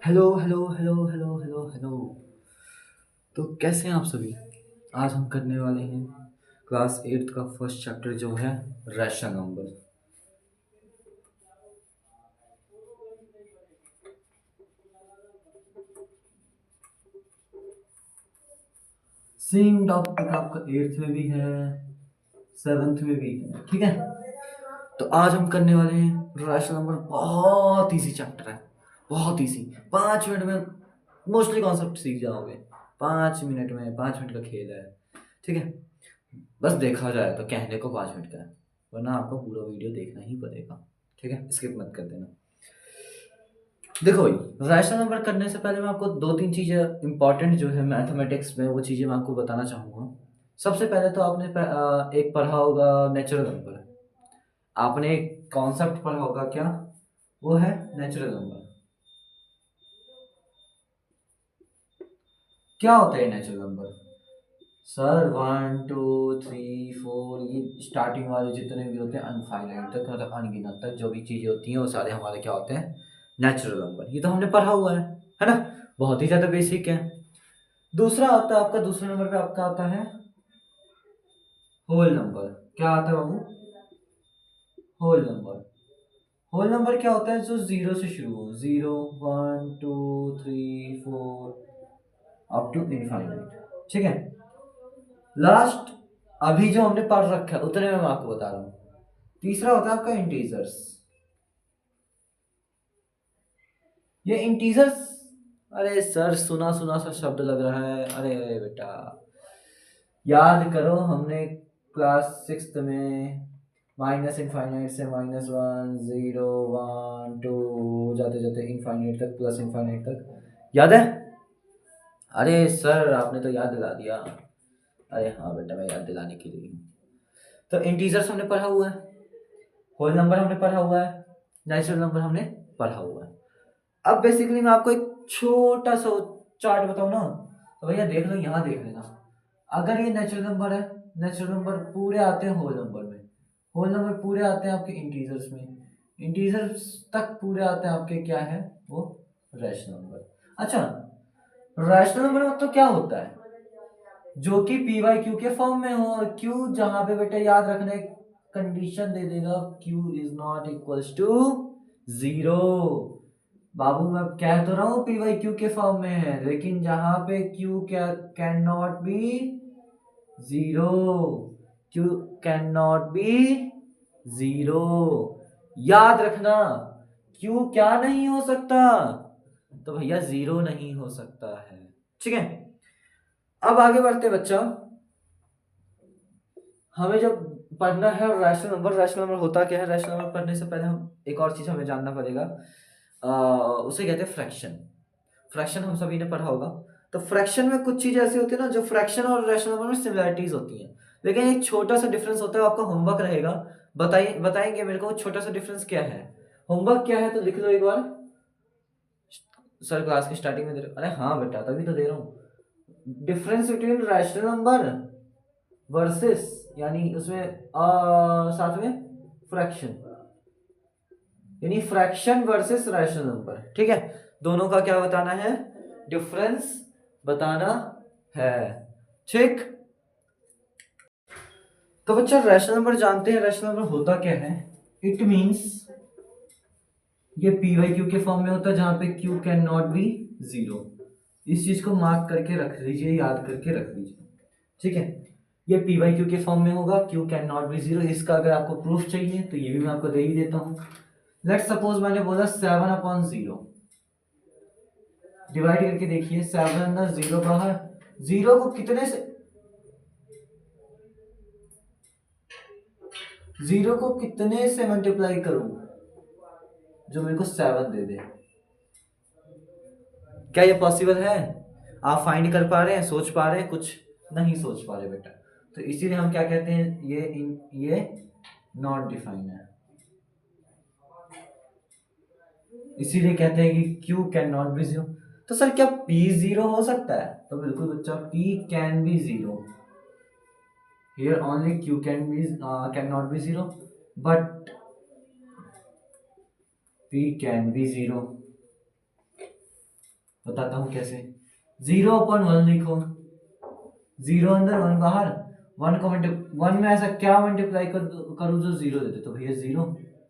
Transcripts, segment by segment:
Hello hello hello hello hello hello. तो कैसे हैं आप सभी। आज हम करने वाले हैं क्लास एट्थ का फर्स्ट चैप्टर जो है रैशनल नंबर। सेम टॉपिक आपका एट्थ में भी है, सेवेंथ में भी है, ठीक है। तो आज हम करने वाले हैं रैशनल नंबर। बहुत इजी चैप्टर है, बहुत इजी। 5 मिनट में मोस्टली कॉन्सेप्ट सीख जाओगे। 5 मिनट में, 5 मिनट का खेल है, ठीक है। बस देखा जाए तो कहने को 5 मिनट का है, वरना आपको पूरा वीडियो देखना ही पड़ेगा, ठीक है। स्किप मत कर देना। देखो भाई, रैशनल नंबर करने से पहले मैं आपको दो तीन चीज़ें इंपॉर्टेंट जो है मैथमेटिक्स में, वो चीज़ें मैं आपको बताना चाहूँगा। सबसे पहले तो आपने एक पढ़ा होगा नेचुरल नंबर। आपने एक कॉन्सेप्ट पढ़ा होगा, क्या वो है नेचुरल नंबर। क्या होता है नेचुरल नंबर? सर 1 2 3 4, ये स्टार्टिंग वाले जितने भी होते हैं अनफाइनाइट तक, मतलब अनगिनत तक जो भी चीज़ें होती हैं वो सारे हमारे क्या होते हैं, नेचुरल नंबर। ये तो हमने पढ़ा हुआ है ना। बहुत ही ज़्यादा बेसिक है। दूसरा आता है आपका, दूसरे नंबर पे आपका आता है होल नंबर। क्या आता है बाबू? Whole number. होल नंबर क्या होता है? जो जीरो से शुरू हो, 0 1 2 3 4 अप टू इनफाइनाइट, ठीक है। लास्ट अभी जो हमने पढ़ रखा है उतने में मैं आपको बता रहा हूँ। तीसरा होता है आपका इंटीजर्स। ये इंटीजर्स, अरे सर सुना सुना सा शब्द लग रहा है। अरे अरे बेटा, याद करो, हमने क्लास सिक्स में माइनस इनफाइनाइट से -1 0 1 2 जाते जाते इनफाइनाइट तक, प्लस इनफाइनाइट तक, याद है? अरे सर आपने तो याद दिला दिया। अरे हाँ बेटा, मैं याद दिलाने के लिए हूँ। तो इंटीजर्स हमने पढ़ा हुआ है, होल नंबर हमने पढ़ा हुआ है, नेचुरल नंबर हमने पढ़ा हुआ है। अब बेसिकली मैं आपको एक छोटा सा चार्ट बताऊँ ना, तो भैया देख लो, यहाँ देख लेना। अगर ये नेचुरल नंबर है, नेचुरल नंबर पूरे आते हैं होल नंबर में, होल नंबर पूरे आते हैं आपके इंटीजर्स में, इंटीजर्स तक पूरे आते हैं आपके क्या है वो, रैशनल नंबर। अच्छा, रैशनल नंबर मतलब क्या होता है? जो कि पी वाई क्यू के फॉर्म में हो, और क्यू जहां पे बेटा याद रखना एक कंडीशन दे देगा, Q is not equals to zero. बाबू मैं कह तो रहा हूँ पी वाई क्यू के फॉर्म में है, लेकिन जहां पे क्यू क्या can not be zero, Q can not be zero, याद रखना। क्यू क्या नहीं हो सकता? तो भैया जीरो नहीं हो सकता है, ठीक है। अब आगे बढ़ते बच्चा, हमें जब पढ़ना है रैशनल नंबर, रैशनल नंबर होता क्या है? रैशनल नंबर पढ़ने से पहले हम एक और चीज हमें जानना पड़ेगा, उसे कहते हैं फ्रैक्शन। फ्रैक्शन हम सभी ने पढ़ा होगा। तो फ्रैक्शन में कुछ चीजें ऐसी होती है ना, जो फ्रैक्शन और रैशनल नंबर में सिमिलरिटीज होती हैं, लेकिन एक छोटा सा डिफरेंस होता है। आपका होमवर्क रहेगा, बताइए, बताएंगे मेरे को छोटा सा डिफरेंस क्या है। होमवर्क क्या है तो लिख लो एक बार। सर क्लास की स्टार्टिंग में दे रहे, अरे हाँ बेटा तभी तो दे रहा हूँ। Difference between rational number versus, यानी उसमें साथ में फ्रैक्शन, यानी फ्रैक्शन वर्सेस रैशनल नंबर, ठीक है। दोनों का क्या बताना है? डिफरेंस बताना है, ठीक। तो बच्चा रैशनल नंबर जानते हैं, रैशनल नंबर होता क्या है? इट मींस ये पी वाई क्यू के फॉर्म में होता है, जहां पे Q can not be zero. इस चीज को मार्क करके रख लीजिए, याद करके रख लीजिए, ठीक है। ये पी वाई क्यू के फॉर्म में होगा, Q can not be zero. इसका अगर आपको प्रूफ चाहिए तो ये भी मैं आपको दे ही देता हूँ। लेट सपोज मैंने बोला 7/0, डिवाइड करके देखिए। 7 कहा, जीरो को कितने से, जीरो को कितने से मल्टीप्लाई करूं जो मेरे को 7 दे दे? क्या ये पॉसिबल है? आप फाइंड कर पा रहे हैं, सोच पा रहे हैं? कुछ नहीं सोच पा रहे बेटा। तो इसीलिए हम क्या कहते हैं, ये नॉट डिफाइन है। इसीलिए कहते हैं कि Q can not be zero. तो सर क्या पी जीरो हो सकता है? तो बिल्कुल बच्चा, P can be zero. Here only Q can not be zero, but P can be zero. बताता हूँ कैसे। 0/1 लिखो, 0 अंदर 1 बाहर, 1 को 1 में ऐसा क्या मल्टीप्लाई करूँ जो 0 दे दे, तो भैया 0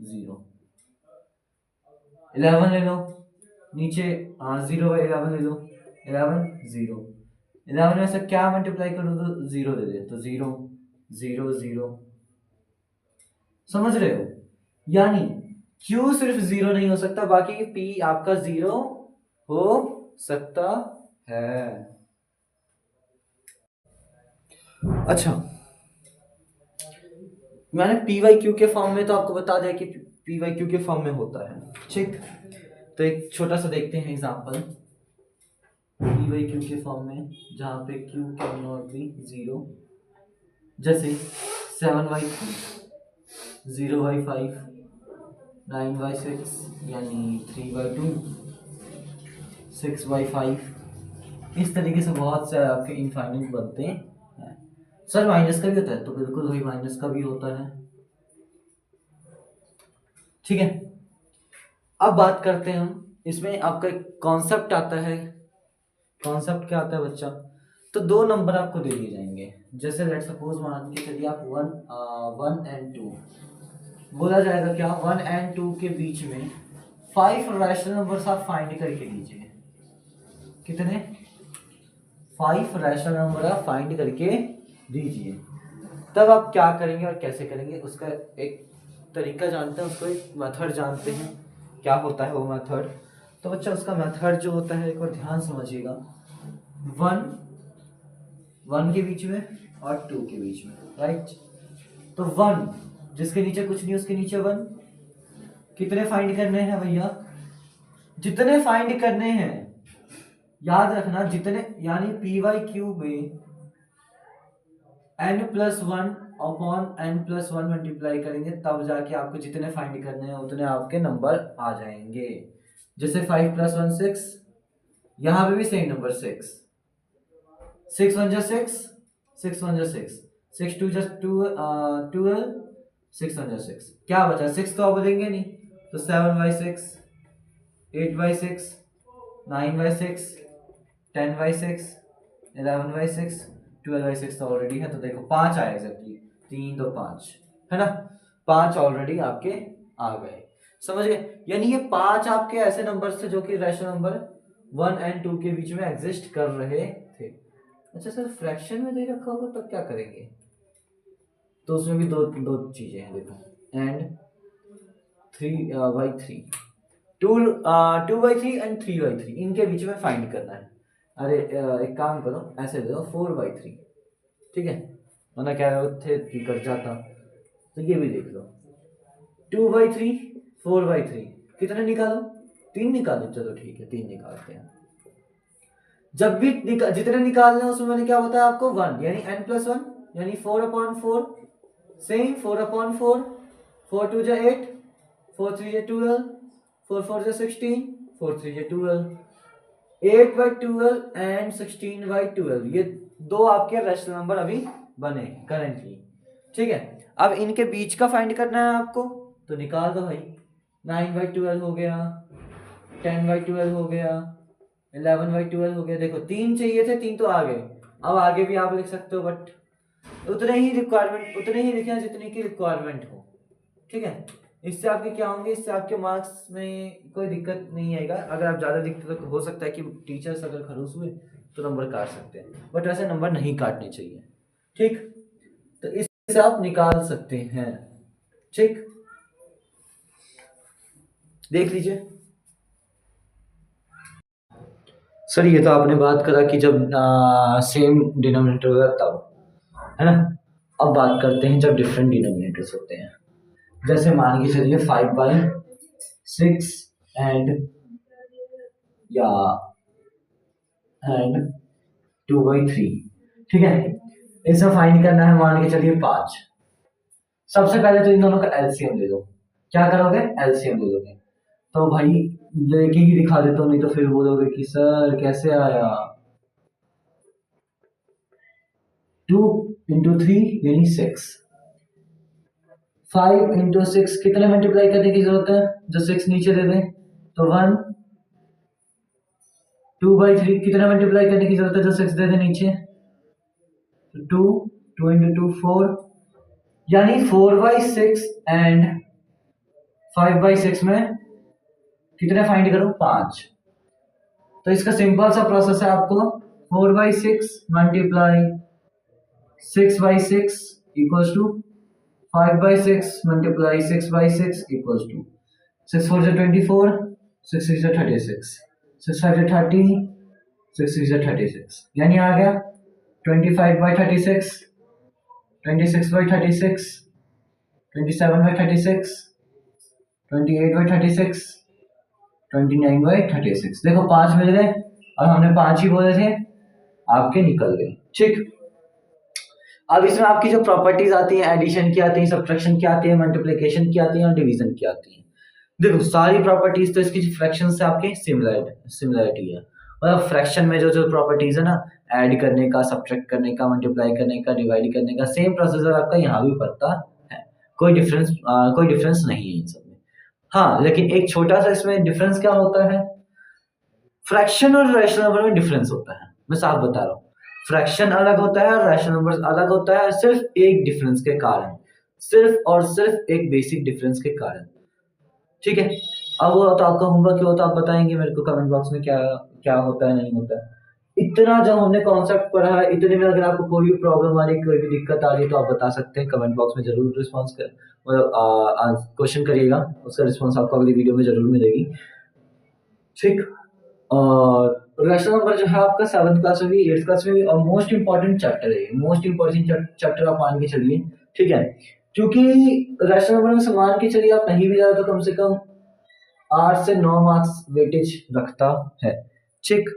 0। 11 ले लो नीचे, हाँ 0/11 ले लो, 11 0। 11 में ऐसा क्या मल्टीप्लाई करूँ तो 0 दे दे, तो 0 0 0। समझ रहे हो? यानी Q सिर्फ 0 नहीं हो सकता, बाकी P आपका 0 हो सकता है। अच्छा, मैंने PYQ के फॉर्म में तो आपको बता दिया कि PYQ के फॉर्म में होता है, ठीक। तो एक छोटा सा देखते हैं एग्जांपल PYQ के फॉर्म में, जहाँ पे Q कैन नॉट बी 0, जैसे 7/3, 0/5, 9/6 यानी 3/2, 6/5। इस तरीके से बहुत से आपके इनफाइनाइट बनते हैं। सर माइनस का भी होता है, तो बिल्कुल वही माइनस का भी होता है, ठीक है। अब बात करते हैं हम, इसमें आपका एक कॉन्सेप्ट आता है। कॉन्सेप्ट क्या आता है बच्चा? तो दो नंबर आपको दे दिए जाएंगे, जैसे लेट सपोज मान के चलिए आप 1 एंड 2 बोला जाएगा, क्या 1 एंड 2 के बीच में 5 रैशनल नंबर्स आप फाइंड करके दीजिए। कितने? 5 रैशनल नंबर आप फाइंड करके दीजिए। तब आप क्या करेंगे और कैसे करेंगे उसका एक तरीका जानते हैं, उसको एक मेथड जानते हैं, क्या होता है वो मेथड। तो बच्चा उसका मेथड जो होता है, एक बार ध्यान समझिएगा। 1 के बीच में और 2 के बीच में, राइट। तो 1 जिसके नीचे कुछ नहीं उसके नीचे 1, कितने फाइंड करने हैं भैया? जितने फाइंड करने हैं, याद रखना जितने, यानी PYQ में n+1 अपॉन n+1 मल्टीप्लाई करेंगे तब जाके आपको जितने फाइंड करने हैं उतने आपके नंबर आ जाएंगे। जैसे 5 + 1 6, यहाँ पे भी सेम नंबर 6, 6 1 6, 6 1 6, 6 2 12, 6 1 6, क्या बचा? 6 तो आप बोलेंगे नहीं, तो 7/6, 8/6, 9/6, 10/6, 11/6, 12/6 तो ऑलरेडी है, तो देखो 5 आया एग्जैक्टली, 3 2 5, है ना। 5 ऑलरेडी आपके आ गए, समझ गए? यानी ये 5 आपके ऐसे नंबर थे जो कि रैशनल नंबर 1 एंड 2 के बीच में एग्जिस्ट कर रहे थे। अच्छा सर, फ्रैक्शन में दे रखा होगा तो क्या करेंगे? तो उसमें भी दो दो चीजें हैं, देखो, एंड 3/3, 2/3 एंड 3/3, इनके बीच में फाइंड करना है। अरे एक काम करो, ऐसे दे दो 4/3, ठीक है, वरना कह रहे थे कि कर जाता। तो ये भी देख लो, 2/3, 4/3, कितने निकालो? 3 निकालो, चलो ठीक है 3 निकालते हैं। जब भी जितने निकालने हैं उसमें मैंने क्या बताया आपको? 1, यानी n+1, यानी 4/4, सेम 4/4, 4 2 8, 4 3 12, 4 4 16, 4 3 12, 8/12 एंड 16/12, ये दो आपके रैशनल नंबर अभी बने करेंटली, ठीक है। अब इनके बीच का फाइंड करना है आपको, तो निकाल दो भाई। 9/12 हो गया, 10/12 हो गया, 11/12 हो गया। देखो 3 चाहिए थे, 3 तो आ गए। अब आगे भी आप लिख सकते हो, बट उतने ही रिक्वायरमेंट, उतने ही लिखे जितने की रिक्वायरमेंट हो, ठीक है। इससे आपके क्या होंगे? इससे आपके मार्क्स में कोई दिक्कत नहीं आएगा। अगर आप ज़्यादा दिखते तो हो सकता है कि टीचर्स अगर खड़ूस हुए तो नंबर काट सकते हैं, बट वैसे नंबर नहीं काटने चाहिए, ठीक। तो इससे आप निकाल सकते हैं, ठीक। देख लीजिए सर, ये तो आपने बात करा कि जब सेम डिनोमिनेटर होगा तब, है ना। अब बात करते हैं जब डिफरेंट डिनोमिनेटर्स होते हैं। जैसे मान के चलिए 5/6 एंड या एंड 2/3, ठीक है। इसमें फाइंड करना है, मान के चलिए 5। सबसे पहले तो इन दोनों का एलसीएम ले लो। क्या करोगे? एलसीएम ले लोगे। तो भाई लेके ही दिखा देता हूँ, नहीं तो फिर बोलोगे कि सर कैसे आया। 2 × 3 यानी 6, 5 × 6 कितने मल्टीप्लाई करने की जरूरत है? जो 6 नीचे दे दें, तो 1, 2/3 कितना मल्टीप्लाई करने की जरूरत है, जो 6 दे दे नीचे, 2, 2 into 2 4, यानी 4/6 एंड 5/6 में कितने फाइंड करूं, 5। तो इसका सिंपल सा प्रोसेस है, आपको 4/6 multiply 6/6 equals to 5/6 multiply 6/6 equals to 6 4 24, 6 6 36, 6 5 30, 6 6 36, यानी आ गया 25/36, 26/36, 27/36, 28/36, 29/36। देखो 5 मिल गए और हमने 5 ही बोले थे, आपके निकल गए। ठीक, अब इसमें आपकी जो प्रॉपर्टीज आती हैं, एडिशन की आती है, सब्ट्रैक्शन की आती है, मल्टीप्लिकेशन की आती है और डिवीजन की आती है। देखो सारी प्रॉपर्टीज तो इसकी फ्रैक्शन से आपके सिमिलरिटी है। मतलब फ्रैक्शन में जो जो प्रॉपर्टीज है ना, ऐड करने का, सब्ट्रैक्ट करने का, मल्टीप्लाई करने का, डिवाइड करने का, सेम प्रोसीजर आपका यहाँ भी पड़ता है। कोई डिफरेंस नहीं है इन सब में। हाँ, लेकिन एक छोटा सा इसमें डिफरेंस क्या होता है, फ्रैक्शन और रैशनल नंबर में डिफरेंस होता है। मैं साफ बता रहा हूँ, फ्रैक्शन अलग होता है और रैशनल नंबर अलग होता है, सिर्फ एक डिफरेंस के कारण, सिर्फ और सिर्फ एक बेसिक डिफरेंस के कारण। ठीक है, अब वो तो आपका होमवर्क क्या होता है, आप बताएंगे मेरे को कमेंट बॉक्स में क्या क्या होता है, नहीं होता है। इतना जो हमने कॉन्सेप्ट पढ़ा है, इतने में अगर आपको कोई भी प्रॉब्लम आ रही है, कोई भी दिक्कत आ रही है, तो आप बता सकते हैं कमेंट बॉक्स में, जरूर रिस्पॉन्स कर, मतलब क्वेश्चन करिएगा, उसका रिस्पॉन्स आपको अगली वीडियो में जरूर मिलेगी। ठीक, और रैशनल नंबर जो है आपका 7th क्लास में भी, 8th क्लास में भी, और मोस्ट इंपॉर्टेंट चैप्टर है, मोस्ट इंपॉर्टेंट चैप्टर आप मान के चलिए। ठीक है, क्योंकि रैशनल नंबर में मान के चलिए आप नहीं भी ज्यादा तो कम से कम 8 से 9 मार्क्स वेटेज रखता है। ठीक,